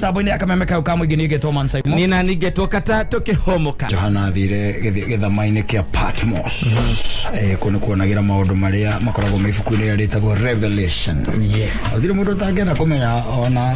Sabu ni akamemeka ukamu igini geto Mansaimo. Nina ni geto Kata toke homoka. Johana thire githamaine kia Patmos. Kono kuonagira maundu maria makoragwo maifuku-ini ya ritagwo Revelation. Yes. Athire mundu tangena kumenya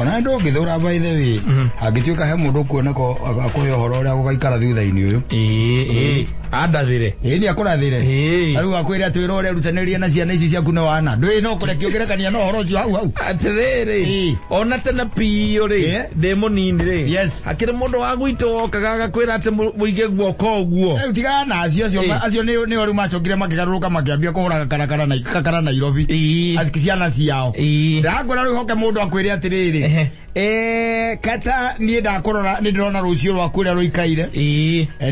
ona ndo githura by the way. Agituika he mundu kuona ko akoyo horo ria gugaikara thutha-ini uyu. Adathire. Ni akurathire. Aru akwira twira ore rutaniria na ciana ici ciaku no wana. Ndui no kurekio gerekania no horo ucio hau. Atiriri. Ona tena pio ri. Demo nindire. Yes. Akire mundu wa gwito kagaga kwira ate muige guoko guo. Utigana acio ni oru macokire makigaruruka makiambia kuhura kakara Nairobi. Asikiciana ciao. Ndagora ru hoke mundu akwire atiriri. Kata ni ndakorora ni ndirona rucio rwaku ria ruikaire.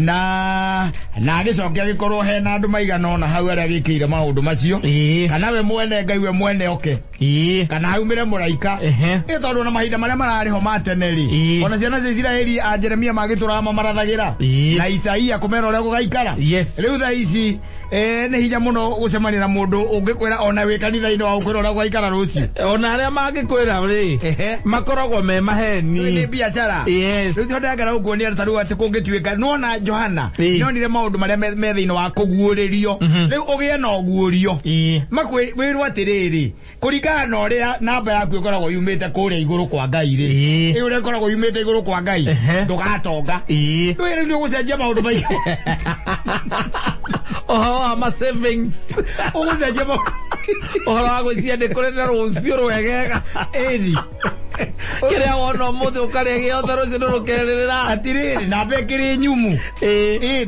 Na agicokia gikorwo hena andu maigana ona hau aria gikire maundu macio. Kana we mwene Ngai we mwene oke. Kana haumire muraika. Tondu na mahinda maria marariho mateneri. Ona ciana cia Israeli a Jeremia magiturama marathagira. Na Isaia kumera uria gugaikara. Riu tha ici ni hinya muno gucemania na mundu ungikwira ona wi kanitha-ini wa ukwira uria gugaikara rucio. Ona aria magikwira ri makoragwo me maheni. Ni biashara. Riu ndagara ukuonia taru ati kungituika nona Johana. Nonire maundu maria me thiini wa kuguuririo. Riu ugie na uguurio. Makwirwo atiriri kurigana na uria namba yaku ikoragwo yumite kuria iguru kwa Ngai ri. Riu uria ikoragwo yumite iguru kwa Ngai ndugatonga. Riu ndio gucenjia maundu maingĩ. Ama savings. Ugucenjia maundu. Ohora gwĩcia ndĩkũrĩra rũcio rwegega. Eri. Kĩrĩa wona mũthĩ ũkarĩa gĩothe rũcio ndũrũkerĩrĩra. Atirĩrĩ na bekĩrĩ nyumu.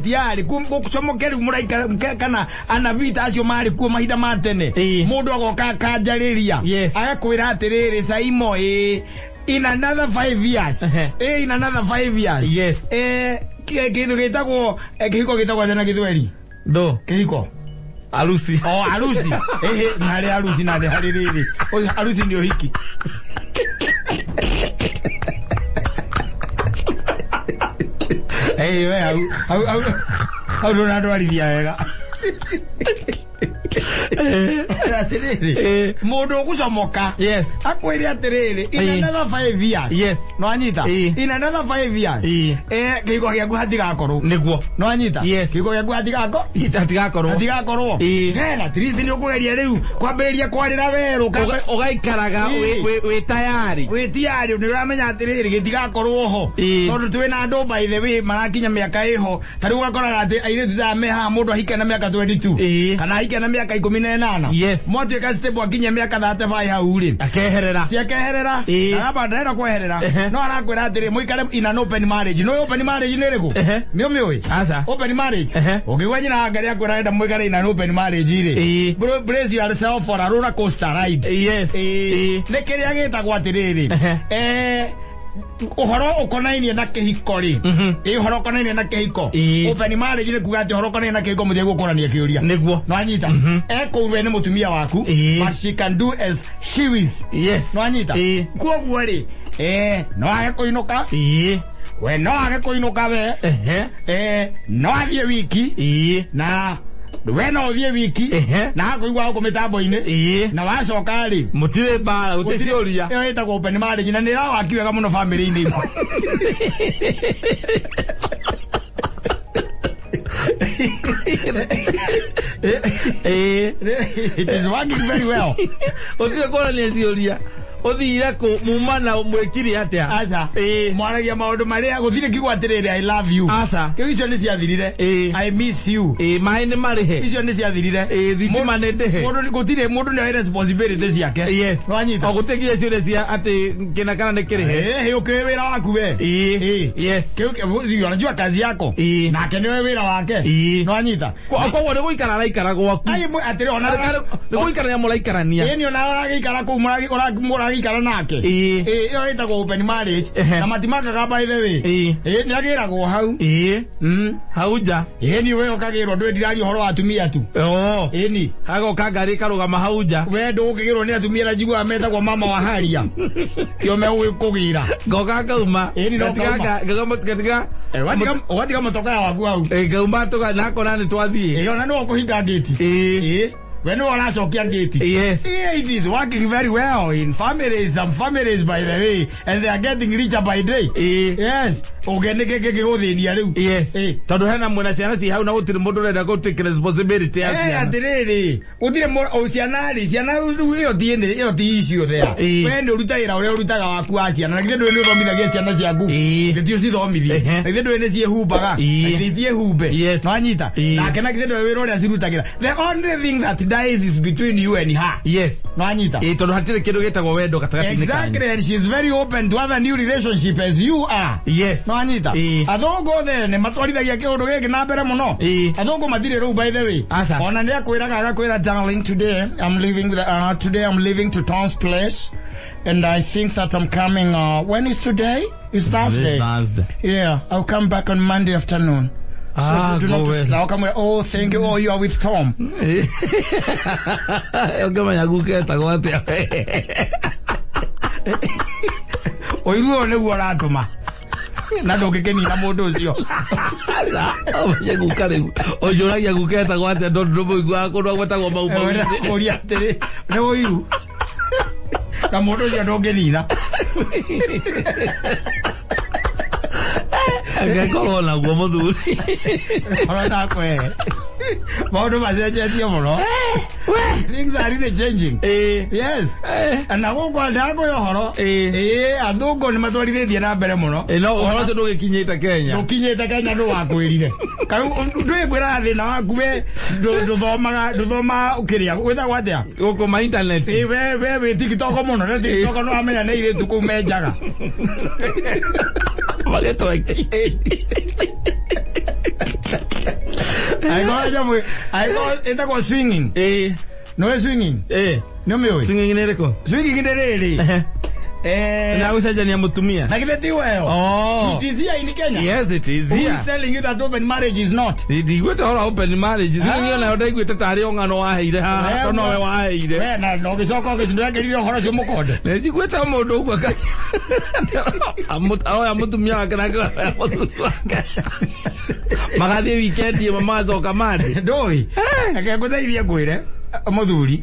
Tiari gũcomokeru mũraika kana anavita acio marĩ kuo mahinda ma tene. Mũndũ agoka akanjarĩria. Agakwĩra atirĩrĩ Saimo in another 5 years. In another 5 years. Yes. Kĩndũ gĩtagwo kĩhiko gĩtagwo tena Gĩthweri. Ndo. Kĩhiko. Arusi. Arusi. Nari arusi nari harĩrĩrĩ. Arusi ndio hiki. We au ndo ndwarithia wega. Mundu gucomoka. Yes. Akwire atiriri in another 5 years. Yes. No anyita. In another 5 years. Kiko gyaku hatigakorwo. Niguo. No anyita. Yes. Kiko gyaku hatigakorwo. Hatigakorwo. Then at least ni ukugeria riu kwambĩrĩria kwarĩra werũ ugaikaraga we tayari. We tayari ni uramenya atiriri gitigakorwo ho. Tondu twina andu by the way marakinya miaka iho. Tariu ugakoraga ati airitu ta meha mundu ahike na miaka 22. Kana ahike na miaka 18. Yes. Motwe ka step akinye miaka 35 hau ri. Akeherera. Ti akeherera. Na bandera kweherera. No arakwira atiri muikare in an open marriage. No open marriage ni riku. Nio mioi. Asa. Open marriage. Ukigwa nyina ngari akwira enda muikare in an open marriage ri. Bro brace yourself for a roller coaster ride. Yes. Nekiria gitagwo atiriri. Uhoro ukonainie na kihiko ri. Uhoro ukonainie na kihiko. Open marriage ni kuga ati uhoro ukonainie na kihiko muthie gukurania kiuria. Niguo. No anyita. Kuwe ni mutumia waku. But she can do as she wishes. Yes. No anyita. Kuoguo ri. No age kuinuka. We no age kuinuka we. No athie wiki. Na we no thie wiki. Na kuigwa uko mitambo-ini. Na wacoka ri. Mutire bara utecioria. Iyo itagwo open marriage na nira wakiwega muno family-ini. It is working very well. Otire kora ni cioria. Othire ku mumana mwekiri atia. Asa. Mwaragia maundu maria guthire kigwatirire I love you. Asa. Icio ni ciathirire. I miss you. Mai ni marihe. Icio ni ciathirire. Thitima ni ndehe. Mundu ni responsibility ciake. Yes. Wanyita. Ogutekia ciure cia ati kina kana ni kirihe. Ukiwe wira waku we. Yes. Unajua kazi yako. Na kenewe wira wake. No anyita. Kwa wale guikara araikara gwaku. Ai atire ona ni guikara ya mulaikarania. Ni ona araikara ku muragi ikara nake. Iyo itagwo open marriage. Na matimakaga by the way. Ni agiragwo hau. Hauja. Ni we ukagirwo ndwendirari horo wa atumia tu. Ni hagoka ngari karugama hauja. We ndukigirwo ni atumia na jigwa metagwo mama wa haria. Kio me kugira. Ngoka kauma. Ni no ngagama katika. Wati kama toka waku hau. Ngauma toka nako nani twathie. Ona no kuhinga gate. when you are so yes. It is working very well in families, some families by the way, and they are getting richer by day. Yes. Yes. Tadu hena mwana siana si hau na utiri modu reda go take responsibility. Atiriri. Utiri mo siana yo tiende yo ti issue there. When uruta ira ore uruta ga waku asia na ngide ndo family ge siana cia gu. Ngide si thomithie. Ngide ndo ene sie hubaga. Ngide sie hube. No anyita. Na kana ngide ndo wero ore asirutagira. The only thing that dies is between you and her. Yes. No anyita. Tadu hatire kindu getagwo wendo gatagati ni kanyu. Exactly, and she is very open to other new relationship as you are. Yes. Anyita. Adongo ne matwarithagia kiundu giki na mbere muno. Adongo mathire ru by the way. Ona ndia kwiraga agakwira darling, today I'm leaving to Tom's place, and I think that I'm coming when is today? It's Thursday. Yeah, I'll come back on Monday afternoon. So do not I'll come with, oh, thank you. Oh, you are with Tom. Oiru one guaratuma. Na ndogeke ni na mundu ucio. Oye gukare. Ojora ya guketa gwate ndo igwa ko gwetagwo mauma. Oria atere. Ne oiru. Na mundu ucio ndongenina. Agakoro na gwo muthuri. Ora ta kwe. Maundu macenjetie muno. Things are really changing. Yes. And now go ndago yo horo. Athungu ni matwarithie na mbere muno. No horo tu ndugikinyite Kenya. Ndukinyite Kenya ndu wakwirire. Kai ndwigwira thina waku we nduthoma ukiria. Witha gwatia. Guku ma internet. We TikTok muno. Na TikTok no amenya ne ile tuku menjaga. Mageto I go ita go swinging. No swinging. No me oy. Swinging nereko. Swinging nereri. Na usaja ni amutumia. Na kile tiweo. Oh. It is here in Kenya. Yes, it is here. Who is telling you that open marriage is not? It go to open marriage. Ni na odai gwita tari ongano wa heire ha. To no we wa heire. We na no gisoko ke sindu kiri hora cio mukode. Ne gwita mundu gwa kacha. Amutumia kana kana. Magathi weekend ye mama zoka mande. Ndoi. Akaguthaithia ngwire muthuri.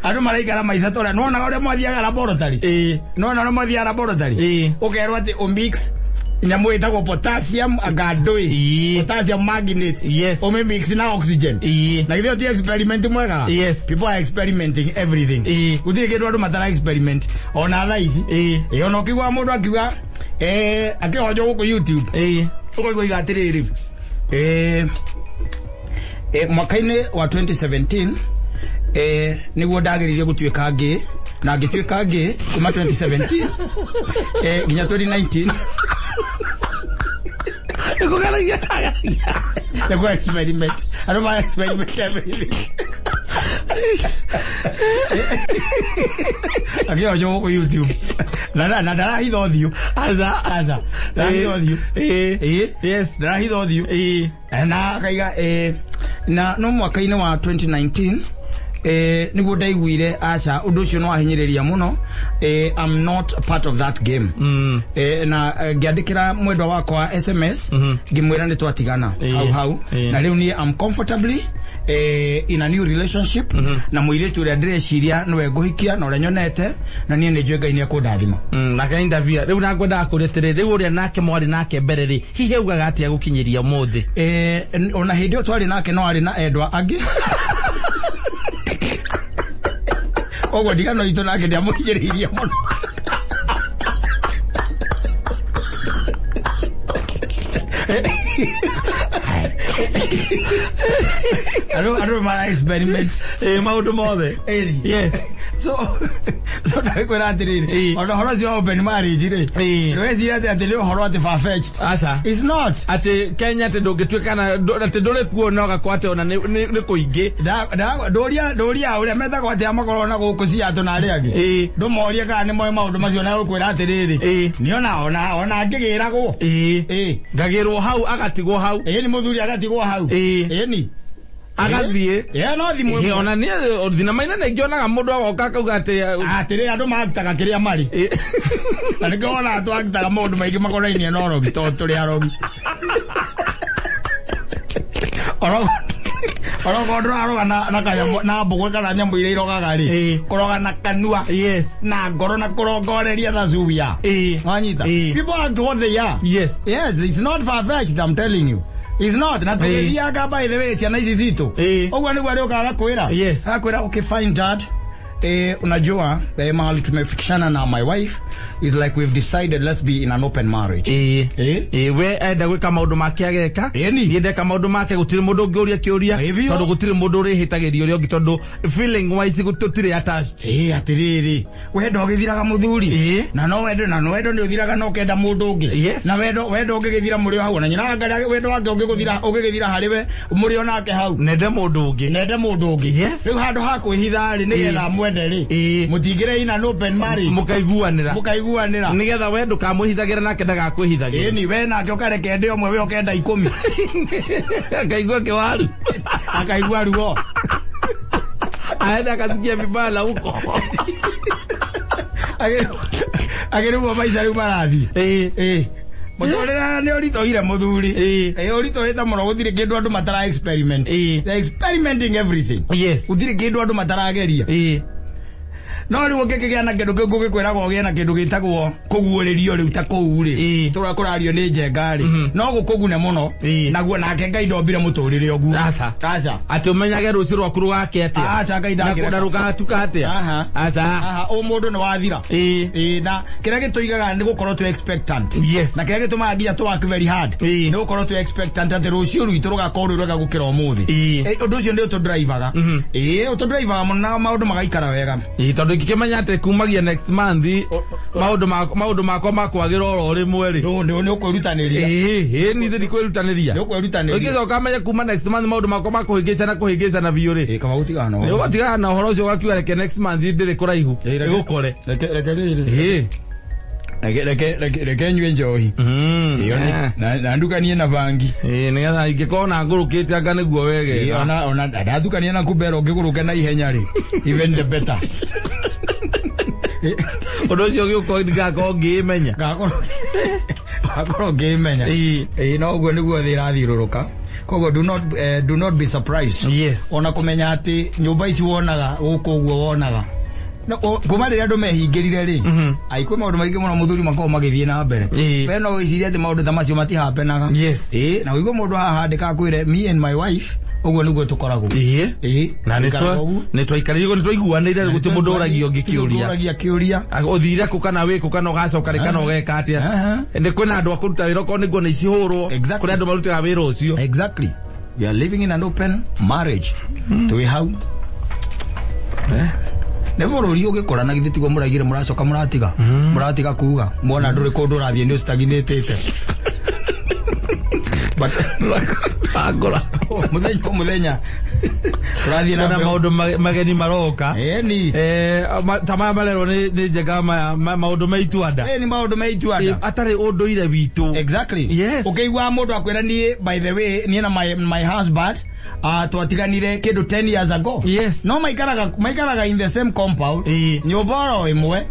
Andu maraikara maica tora nona ore mwathiaga laboratory. Nona ore mwathiaga laboratory. Ukerwa ati o mix nyamu itagwo potassium agadoi. Potassium magnate. Yes. O me mix na oxygen. Na githio ti experiment mwega. Yes. People are experimenting everything. Gutire kindu andu matara experiment. Ona thaisi. Ona ukigwa mundu akiuga akihojo guku YouTube. Ukoigwa igatiriri. Mwaka-ini wa 2017 niguo ndagiririe gutuika gay na ngituika gay kuma 2017 nginya 2019 ego experiment. I don't want experiment everything. Akiwa jogo YouTube. Na hidodhiu. Aza. Na hidodhiu. Yes, na hidodhiu. Na kaiga na no mwaka-ini wa 2019 niguo ndaiguire aca undu ucio no ahinyiriria muno. I'm not part of that game. Na ngiandikira mwendwa wakwa SMS ngimwira ni twatigana hau na riu ni I'm comfortably in a new relationship na muiretu uria ndireciria no nguhikia na uria nyonete na nie ni njuga ini akundathima na ka interview riu na ngwenda akuretere riu uria nake mwari nake mbere ri hihi ugaga atia gukinyiria muthi ona hindi o twari nake no ari na endwa angi ogwo digano ito nake ndia mukinyiriria muno I don't want experiment. Maundu mothe. Yes. So na kwera atiriri. Ona horo cio open marriage ri. Rwezi ati leo horo ati far fetched. Asa. It's not. Ati Kenya te ndungituika na ati ndure kuona gakwate ona ni kuingi. Doria uria metha kwate amakoro na guku cia to na ri agi. Ndumoria kana ni moe maundu macio na kwera atiriri. Ni ona ngigiragwo. Ngagirwo hau agatigwo hau. Ni muthuri agatigwo hau. Ni agathie no thimu ona ni ordina maina na ngionaga mundu agoka kauga atiri andu marutaga kiria mari na ngona atu akitaga mundu maingi makorainie no rogi to turi arogi Orogodro aroga na kaya na bugwe kana nyambo ile irogaga ri. Koroga na kanua. Yes. Na ngoro na kurongoreria na zubia. Wanyita. People are what they are. Yes. Yes, it's not far-fetched, I'm telling you. It's not. Na tukiaga by the way, siana hizi zito. Ogwa ni wale ukaga kwera. Yes. Akwera okay fine dad. Unajua mahali tumefikishana na my wife is like we've decided let's be in an open marriage. We enda gwika maundu make ageka. Yende ka maundu make gutire mundu ngiuria kiuria. Tondu gutire mundu uri hitagirio uri ongi tondu feeling wise gututire attached. Atiriri. Wenda ugithiraga muthuri. Na no wendo ni uthiraga no kenda mundu ungi. Na wendo ugithira muri hau na nyina ngari wendo wange ugithira hariwe muri onake hau. Nende mundu ungi. Yes. Riu handu ha kwihitha ri nigetha mwenderi. Mutingire in an open marriage. Mukaiguanira. Nigetha wendo kamuhithagira nake ndagakwihithagira. Ni we nake ukareke ndi omwe we ukenda 10. Akaigua kiwaru. Akaigua ruo. Aenda akasikia vibaya huko. Ageruo maisha riu marathi. Mutorera ni oritoire muthuri. Orito eta muno guthire kindu andu matara experiment. They experimenting everything. Yes. Guthire kindu andu matarageria. No ri gukikigea na kindu kingu gikwiraga ogie na kindu gitagwo kuguuririo riu ta kuu ri. Turakurario ni njengari. No gukugune muno. Naguo nake Ngai ndombire muturire ogu. Aca. Ati umenyage ruci rwaku rugake atia. Aca Ngai ndagira. Na rugatuka atia. Aca. O mundu ni wathira. Na kira gituigaga ni gukorwo tu expectant. Yes. Na kira gitumaga nginya tu work very hard. Ni gukorwo tu expectant ati rucio rwitu rugakorwo rwega gukira umuthi. Undu ucio ndi utu drivaga. Utu drivaga muno maundu magaikara wega. Tondu ikimenya ati kumagia next month maundu makwa makwagira oro rimwe ri. Ni ukwirutaniriria. Ni thiri kwirutaniria. Ni ukwirutaniriria. Ukizoka kamenya kuma next month maundu makwa makuhingicana biu ri. Kama gutigana. Ni utigana horo ucio gakiuga reke next month ndiri kuraihu. Igukore. Reke nywe njohi. Na ndukanie na bangi. Nigetha ingikona ngurukite anga niguo wege. Ona ndadukanie na kubero ngiguruke na ihenya ri. Even the better. Undu ucio giuko ngako ngimenya. Ngako ngimenya. No guo niguo thirathiururuka. Kogo do not be surprised. Yes. Ona kumenya ati nyumba ici wonaga guko guo wonaga. No kuma rĩrĩa andũ mehingĩrire rĩ aikwe maũndũ maingĩ mũno mũthuri makoo magĩthiĩ na mbere we no wĩcirie atĩ maũndũ ta macio matihapenaga na wĩigua mũndũ haha handĩka kwĩre me and my wife ũguo nĩguo tũkoragwo na nĩ twaikarĩire nĩ twaiguanĩire gũtirĩ mũndũ ũragia ũngĩ kĩũria ũthire kũ kana wĩkũ kana ũgacoka rĩ kana ũgeka atĩa nĩ kwĩna andũ akũruta wĩra okorwo nĩguo nĩ icihũrwo kũrĩ andũ marutaga wĩra ũcio. Exactly. We are living in an open marriage. Tũĩ hau Nevorori ugikora na githiti go muragire muracoka muratiga kuga muona nduri kundu rathie ni stagnatete but agora muthenya rathie na maundu mageni maroka ni tamama malero ni njega maundu maituanda ni maundu maituanda atari unduire witu. Exactly. Yes. Ukeigwa mundu akwira ni by the way ni na my husband twatiganire kindu 10 years ago. Yes. No maikaraga in the same compound. Nyoboro imwe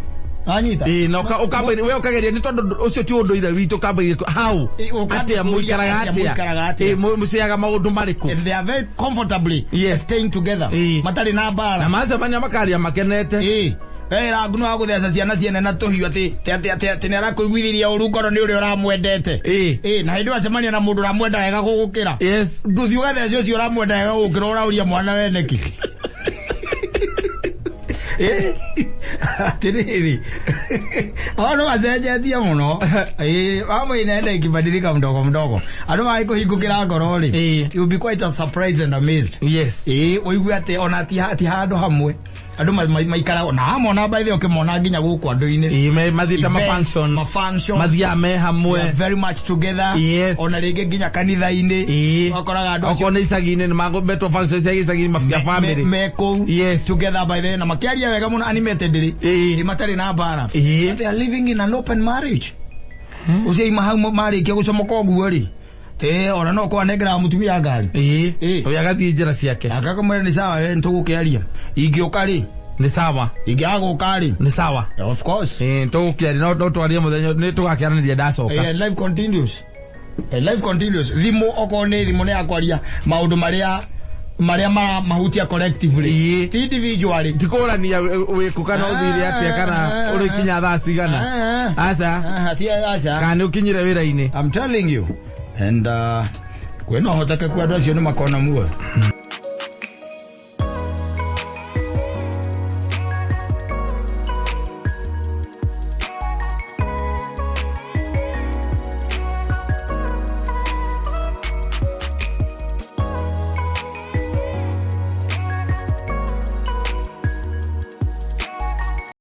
anyita no ukamba we ukageria ni tondu ucio ti undu ire witu kamba how atia muikaraga atia musiaga maundu mariku they are very comfortably staying together matari na bara na macemania makaria makenete era ngunu wa gutheca ciana ciene na tuhiu ati ne arakuiguithiria uru ngoro ni uri uramwendete na hindi wacemania na mundu uramwenda wega gugukira nduthi ugatheca ucio uramwenda wega gugukira urauria mwana weneki tiriri ono wacenjetie muno wamo inaenda ikibadilika mdogo ando waikuhingukira ngoro ri you'll be quite surprised and amazed. Yes. Uigua ati ona ati handu hamwe andu maikara na amona by the way ukimona nginya guku andu-ini mathita ma function mathia me hamwe very much together. Ona ringi nginya kanitha-ini wakoraga andu acio icagi-ini ni magobetwo functions cia icagi mafia family meko together by the na makiaria wega muno animated ri matari na bara they are living in an open marriage. Ucio ima marikia gucomoka uguo ri ona no kwa negra mutumia ngari oya agathie njira ciake akakamwera ni sawa ntugukiaria ingioka ri ni sawa ingiaguka ri ni sawa of course tugukiaria no twarie muthenya ni tugakiaraniria ndacoka life continues thimo okone thimo ni akwaria maundu maria maria mahutia collectively ti individually tikorania we kukana uthire atia kana uri kinya thaa cigana aca kana ukinyire wira-ini. I'm telling you. And kwena hotaka kwa ndu acio ni makona muo.